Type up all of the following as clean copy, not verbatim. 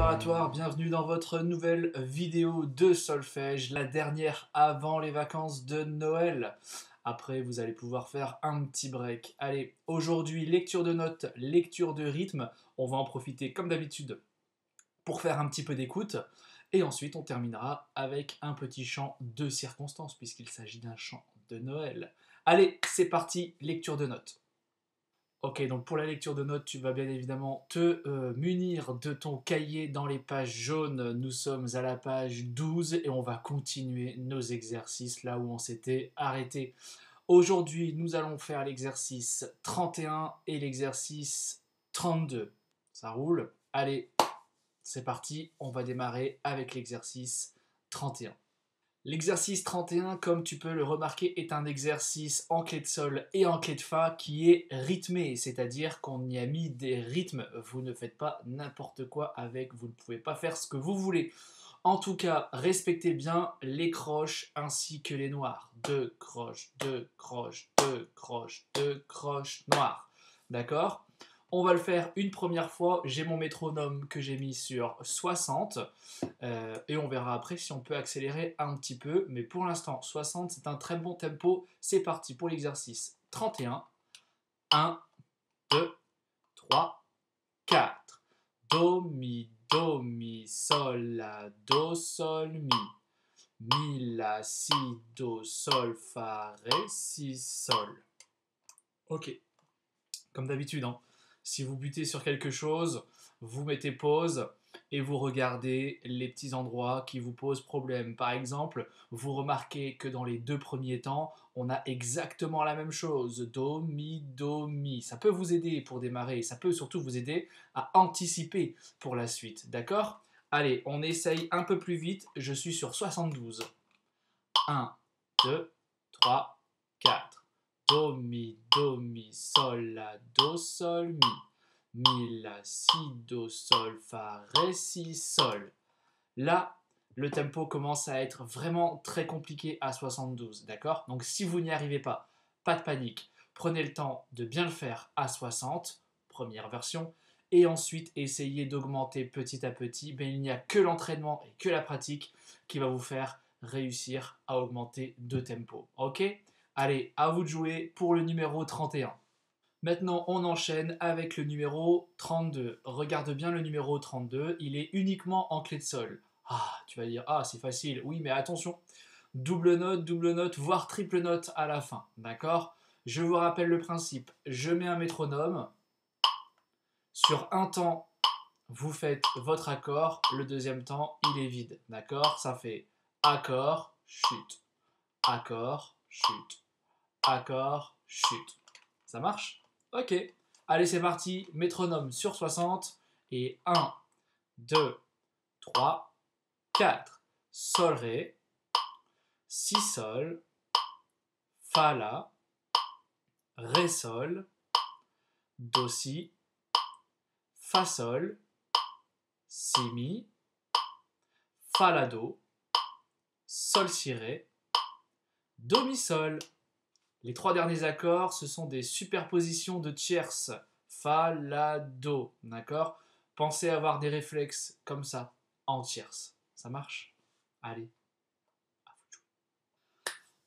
préparatoire, bienvenue dans votre nouvelle vidéo de solfège, la dernière avant les vacances de Noël. Après, vous allez pouvoir faire un petit break. Allez, aujourd'hui, lecture de notes, lecture de rythme. On va en profiter comme d'habitude pour faire un petit peu d'écoute. Et ensuite, on terminera avec un petit chant de circonstance, puisqu'il s'agit d'un chant de Noël. Allez, c'est parti, lecture de notes. Ok, donc pour la lecture de notes, tu vas bien évidemment te munir de ton cahier dans les pages jaunes. Nous sommes à la page 12 et on va continuer nos exercices là où on s'était arrêté. Aujourd'hui, nous allons faire l'exercice 31 et l'exercice 32. Ça roule? Allez, c'est parti, on va démarrer avec l'exercice 31. L'exercice 31, comme tu peux le remarquer, est un exercice en clé de sol et en clé de fa qui est rythmé, c'est-à-dire qu'on y a mis des rythmes. Vous ne faites pas n'importe quoi avec, vous ne pouvez pas faire ce que vous voulez. En tout cas, respectez bien les croches ainsi que les noirs. 2 croches, 2 croches, 2 croches, 2 croches noires. D'accord ? On va le faire une première fois. J'ai mon métronome que j'ai mis sur 60 et on verra après si on peut accélérer un petit peu. Mais pour l'instant, 60 c'est un très bon tempo. C'est parti pour l'exercice 31. 1, 2, 3, 4. Do, mi, sol, la, do, sol, mi. Mi, la, si, do, sol, fa, ré, si, sol. Ok, comme d'habitude, hein. Si vous butez sur quelque chose, vous mettez pause et vous regardez les petits endroits qui vous posent problème. Par exemple, vous remarquez que dans les deux premiers temps, on a exactement la même chose. Do, mi, do, mi. Ça peut vous aider pour démarrer. Ça peut surtout vous aider à anticiper pour la suite. D'accord ? Allez, on essaye un peu plus vite. Je suis sur 72. 1, 2, 3, 4. Do, mi, sol, la, do, sol, mi. Mi, la, si, do, sol, fa, ré, si, sol. Là, le tempo commence à être vraiment très compliqué à 72, d'accord ? Donc si vous n'y arrivez pas, pas de panique. Prenez le temps de bien le faire à 60, première version, et ensuite essayez d'augmenter petit à petit. Mais il n'y a que l'entraînement et que la pratique qui va vous faire réussir à augmenter de tempo. Ok ? Allez, à vous de jouer pour le numéro 31. Maintenant, on enchaîne avec le numéro 32. Regarde bien le numéro 32, il est uniquement en clé de sol. Ah, tu vas dire, ah, c'est facile. Oui, mais attention, double note, voire triple note à la fin. D'accord ? Je vous rappelle le principe. Je mets un métronome. Sur un temps, vous faites votre accord. Le deuxième temps, il est vide. D'accord ? Ça fait accord, chute. Accord, chute. Accord, chute. Ça marche ? Ok. Allez, c'est parti. Métronome sur 60. Et 1, 2, 3, 4. Sol, ré. Si, sol. Fa, la. Ré, sol. Do, si. Fa, sol. Si, mi. Fa, la, do. Sol, si, ré. Do, mi, sol. Les trois derniers accords, ce sont des superpositions de tierces. Fa, la, do. D'accord ? Pensez à avoir des réflexes comme ça, en tierces. Ça marche ? Allez.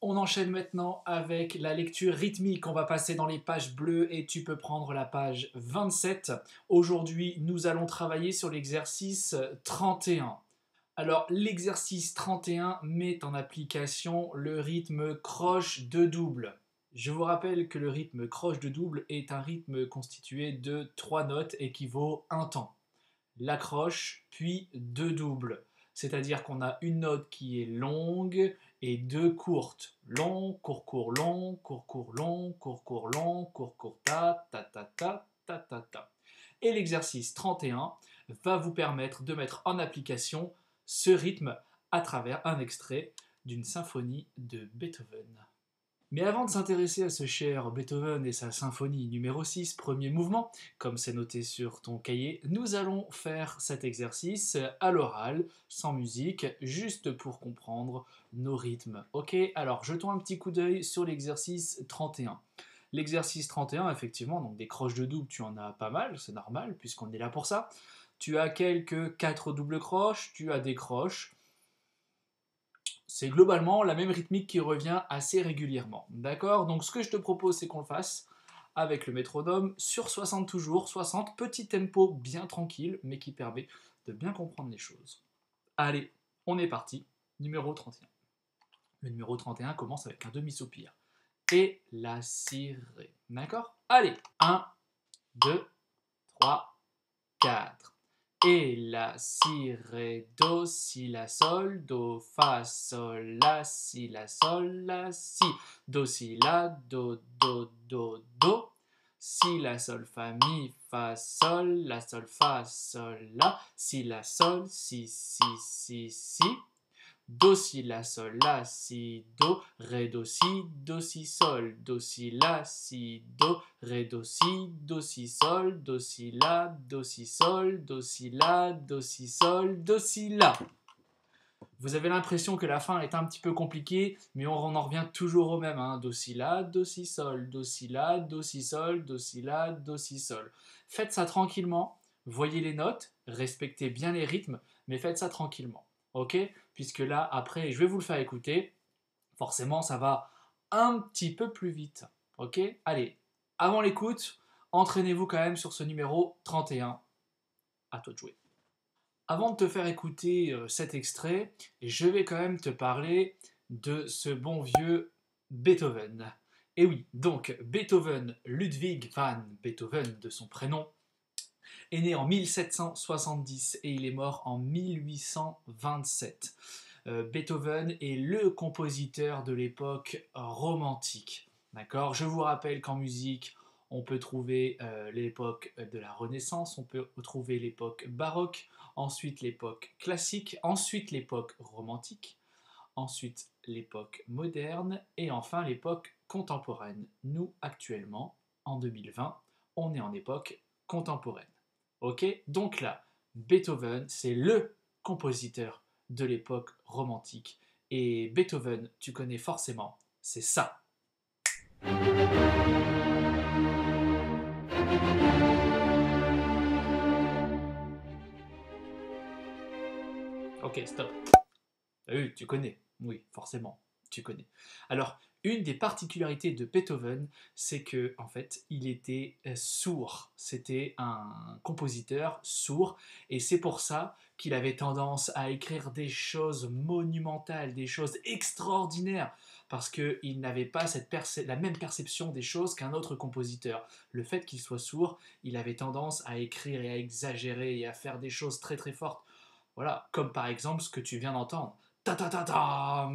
On enchaîne maintenant avec la lecture rythmique. On va passer dans les pages bleues et tu peux prendre la page 27. Aujourd'hui, nous allons travailler sur l'exercice 31. Alors, l'exercice 31 met en application le rythme croche de double. Je vous rappelle que le rythme croche de double est un rythme constitué de 3 notes équivaut un temps. La croche, puis 2 doubles. C'est-à-dire qu'on a une note qui est longue et 2 courtes. Long, court, court, long, court, court, long, court, court, long, court, court, ta, ta, ta, ta, ta, ta, ta. Et l'exercice 31 va vous permettre de mettre en application ce rythme à travers un extrait d'une symphonie de Beethoven. Mais avant de s'intéresser à ce cher Beethoven et sa symphonie numéro 6, premier mouvement, comme c'est noté sur ton cahier, nous allons faire cet exercice à l'oral, sans musique, juste pour comprendre nos rythmes. Ok, alors jetons un petit coup d'œil sur l'exercice 31. L'exercice 31, effectivement, donc des croches de double, tu en as pas mal, c'est normal, puisqu'on est là pour ça. tu as quelques 4 doubles croches, tu as des croches. C'est globalement la même rythmique qui revient assez régulièrement. D'accord? Donc ce que je te propose, c'est qu'on le fasse avec le métronome sur 60 toujours. 60, petit tempo bien tranquille, mais qui permet de bien comprendre les choses. Allez, on est parti. Numéro 31. Le numéro 31 commence avec un demi-soupir. Et la si, ré. D'accord? Allez, 1, 2, 3, 4. Et la, si, ré, do, si, la, sol, do, fa, sol, la, si, la, si, do, si, la, do, do, do, do, si, la, sol, fa, mi, fa, sol, la, sol, fa, sol, la, si, la, sol, si, si, si, do, si, la, sol, la, si, do, ré, do, si, sol, do, si, la, si, do, ré, do, si, sol, do, si, la, do, si, sol, do, si, la, do, si, sol, do, si, la. Vous avez l'impression que la fin est un petit peu compliquée, mais on en revient toujours au même. Hein. Do, si, la, do, si, sol, do, si, la, do, si, sol, do, si, la, do, si, sol. Faites ça tranquillement, voyez les notes, respectez bien les rythmes, mais faites ça tranquillement. Ok? Puisque là, après, je vais vous le faire écouter. Forcément, ça va un petit peu plus vite. Ok? Allez, avant l'écoute, entraînez-vous quand même sur ce numéro 31. À toi de jouer. Avant de te faire écouter cet extrait, je vais quand même te parler de ce bon vieux Beethoven. Et oui, donc Beethoven, Ludwig van Beethoven de son prénom, est né en 1770 et il est mort en 1827. Beethoven est le compositeur de l'époque romantique. D'accord? Je vous rappelle qu'en musique, on peut trouver l'époque de la Renaissance, on peut trouver l'époque baroque, ensuite l'époque classique, ensuite l'époque romantique, ensuite l'époque moderne et enfin l'époque contemporaine. Nous, actuellement, en 2020, on est en époque contemporaine. Ok? Donc là, Beethoven, c'est le compositeur de l'époque romantique. Et Beethoven, tu connais forcément, c'est ça. Ok, stop. Oui, tu connais. Oui, forcément, tu connais. Alors, une des particularités de Beethoven, c'est que en fait, il était sourd. C'était un compositeur sourd, et c'est pour ça qu'il avait tendance à écrire des choses monumentales, des choses extraordinaires, parce qu'il n'avait pas la même perception des choses qu'un autre compositeur. Le fait qu'il soit sourd, il avait tendance à écrire et à exagérer et à faire des choses très très fortes. Voilà, comme par exemple ce que tu viens d'entendre. Ta ta ta ta.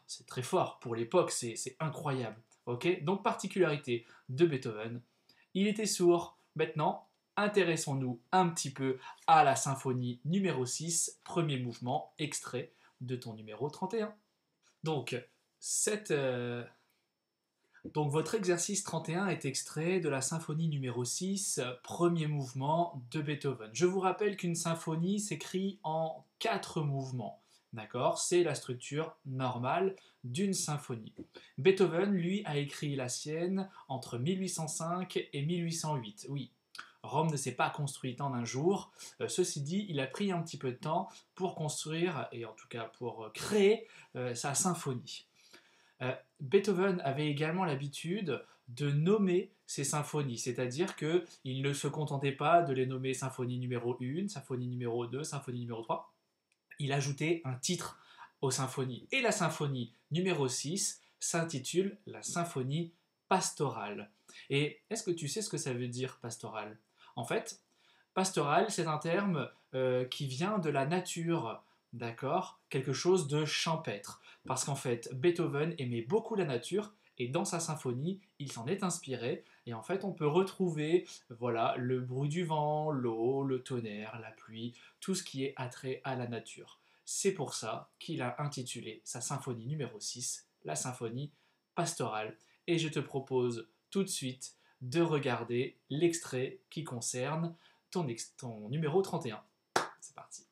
C'est très fort pour l'époque, c'est incroyable. Ok? Donc particularité de Beethoven, il était sourd. Maintenant, intéressons-nous un petit peu à la symphonie numéro 6, premier mouvement, extrait de ton numéro 31. Donc, donc votre exercice 31 est extrait de la symphonie numéro 6, premier mouvement de Beethoven. Je vous rappelle qu'une symphonie s'écrit en 4 mouvements. D'accord? C'est la structure normale d'une symphonie. Beethoven, lui, a écrit la sienne entre 1805 et 1808. Oui, Rome ne s'est pas construite en un jour. Ceci dit, il a pris un petit peu de temps pour construire, et en tout cas pour créer sa symphonie. Beethoven avait également l'habitude de nommer ses symphonies, c'est-à-dire qu'il ne se contentait pas de les nommer symphonie numéro 1, symphonie numéro 2, symphonie numéro 3. Il ajoutait un titre aux symphonies. Et la symphonie numéro 6 s'intitule la symphonie pastorale. Et est-ce que tu sais ce que ça veut dire pastorale? En fait, pastoral, c'est un terme qui vient de la nature, d'accord? Quelque chose de champêtre. Parce qu'en fait, Beethoven aimait beaucoup la nature et dans sa symphonie, il s'en est inspiré. Et en fait, on peut retrouver voilà, le bruit du vent, l'eau, le tonnerre, la pluie, tout ce qui est attrait à la nature. C'est pour ça qu'il a intitulé sa symphonie numéro 6, la symphonie pastorale. Et je te propose tout de suite de regarder l'extrait qui concerne ton numéro 31. C'est parti.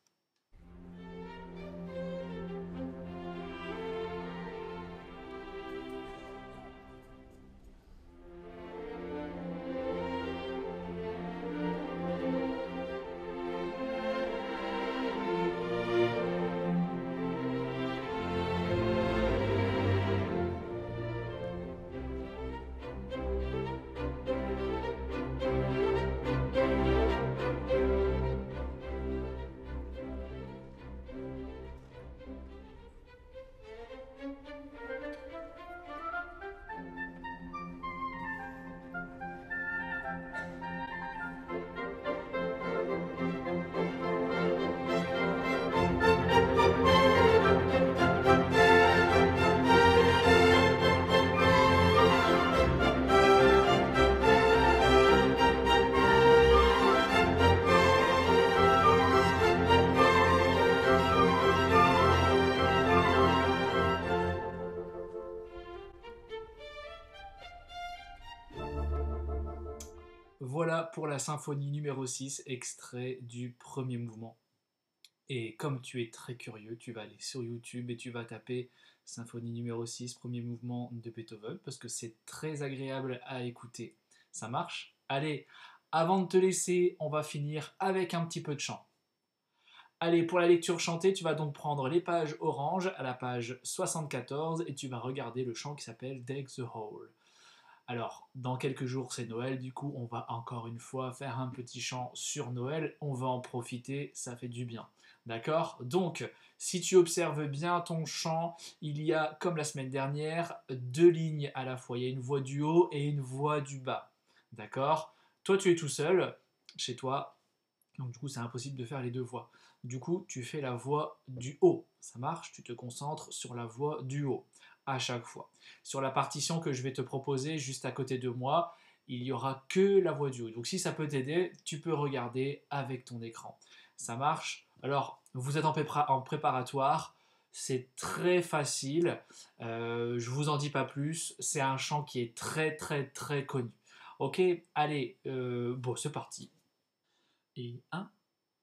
voilà pour la symphonie numéro 6, extrait du premier mouvement. Et comme tu es très curieux, tu vas aller sur YouTube et tu vas taper symphonie numéro 6, premier mouvement de Beethoven, parce que c'est très agréable à écouter. Ça marche? Allez, avant de te laisser, on va finir avec un petit peu de chant. Allez, pour la lecture chantée, tu vas donc prendre les pages orange à la page 74 et tu vas regarder le chant qui s'appelle Deck the Hall. Alors, dans quelques jours, c'est Noël, du coup, on va encore une fois faire un petit chant sur Noël. On va en profiter, ça fait du bien. D'accord? Donc, si tu observes bien ton chant, il y a, comme la semaine dernière, 2 lignes à la fois. Il y a une voix du haut et une voix du bas. D'accord? Toi, tu es tout seul, chez toi, donc du coup, c'est impossible de faire les 2 voix. Du coup, tu fais la voix du haut. Ça marche, tu te concentres sur la voix du haut à chaque fois. Sur la partition que je vais te proposer juste à côté de moi, il n'y aura que la voix du haut. Donc si ça peut t'aider, tu peux regarder avec ton écran. Ça marche? Alors, vous êtes en préparatoire, c'est très facile, je vous en dis pas plus, c'est un chant qui est très très très connu. Ok, allez, bon, c'est parti. Et 1,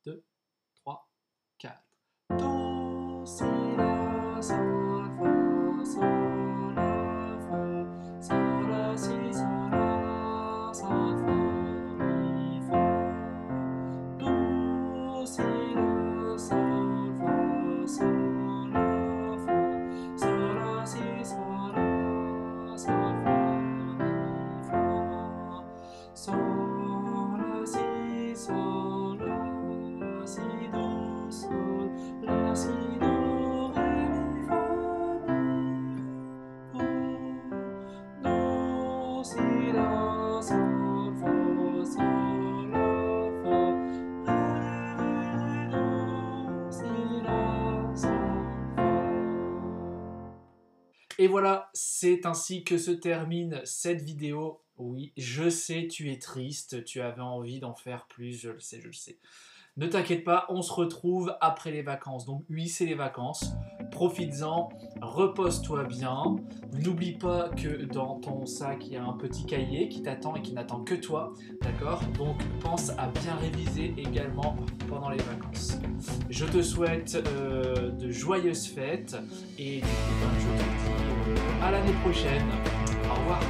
2, 3, 4. Do, si, la, sol, fa, sol, la, fa, sol, la, si, sol, la, sol, fa, mi, fa. Do, si, la, sol, fa, sol, la, fa, sol, la, si, sol, la, sol, fa, mi, fa. Sol, la, si, sol, la, si, do, sol, la, si, do, ré, mi, fa, mi, ré, do, si, la, sol, fa, sol, la, fa, ré, ré, do, si, la, sol, fa. Et voilà, c'est ainsi que se termine cette vidéo. Oui, je sais, tu es triste, tu avais envie d'en faire plus, je le sais, je le sais. Ne t'inquiète pas, on se retrouve après les vacances. Donc oui, c'est les vacances. Profites-en, repose-toi bien. N'oublie pas que dans ton sac, il y a un petit cahier qui t'attend et qui n'attend que toi. D'accord? Donc pense à bien réviser également pendant les vacances. Je te souhaite de joyeuses fêtes et du coup, je te dis à l'année prochaine. Au revoir.